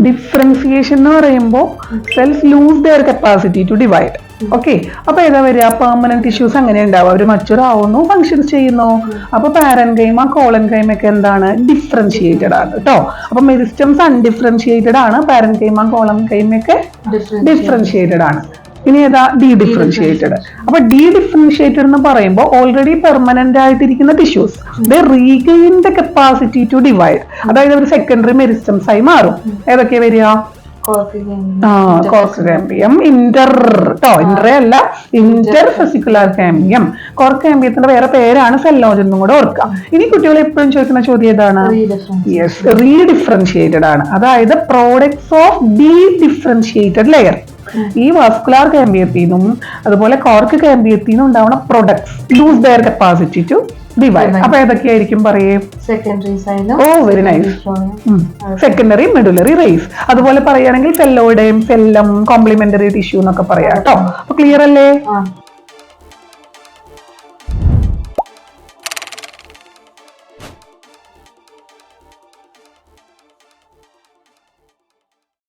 Differentiation എന്ന് പറയുമ്പോൾ cells lose their capacity to divide. Okay, അപ്പൊ ഏതാ വരിക? പെർമനന്റ് ടിഷ്യൂസ് അങ്ങനെ ഉണ്ടാവും, അവർ മച്ചുർ ആവുന്നു, ഫങ്ഷൻസ് ചെയ്യുന്നു. അപ്പൊ പാരൻകൈമ കോളൻകൈമ ഒക്കെ എന്താണ്? ഡിഫറൻഷിയേറ്റഡ് ആണ് കേട്ടോ. അപ്പൊ മെരിസ്റ്റംസ് അൺഡിഫറൻഷിയേറ്റഡ് ആണ്, പാരൻകൈമ കോളൻകൈമ ഒക്കെ ഡിഫറൻഷിയേറ്റഡ് ആണ്. ഇനി ഏതാ? Dedifferentiated. അപ്പൊ ഡി ഡിഫറൻഷിയേറ്റഡ് എന്ന് പറയുമ്പോൾ ഓൾറെഡി പെർമനന്റ് ആയിട്ടിരിക്കുന്ന tissues they regain the capacity to divide, അതായത് ഒരു സെക്കൻഡറി മെരിസ്റ്റംസ് ആയി മാറും. ഏതൊക്കെ വരിക? കോർക്ക് കാമ്പിയം, ഇന്റർ അല്ല, ഇന്റർ ഫെസിക്കുലാർ കാമ്പിയം. കോർക്ക് കാമ്പിയത്തിന്റെ വേറെ പേരാണ് സെല്ലോജൻ എന്നും കൂടെ ഓർക്കുക. ഇനി കുട്ടികൾ എപ്പോഴും ചോദിക്കുന്ന ചോദ്യം ഏതാണ്? യെസ്, റീഡിഫറൻഷിയേറ്റഡ് ആണ്, അതായത് products of the differentiated layer. ഈ വാസ്കുലാർ കാമ്പിയത്തിൽ നിന്നും അതുപോലെ കോർക്ക് കാമ്പിയത്തിൽ നിന്നും ഉണ്ടാവുന്ന products lose their capacity to divide. അപ്പൊ ഏതൊക്കെയായിരിക്കും പറയേ? Oh very nice. Secondary medullary rays. അതുപോലെ പറയുകയാണെങ്കിൽ സെല്ലോയിഡേം, സെല്ലം, കോംപ്ലിമെന്ററി ടിഷ്യൂ എന്നൊക്കെ പറയാം കേട്ടോ. അപ്പൊ ക്ലിയർ അല്ലേ?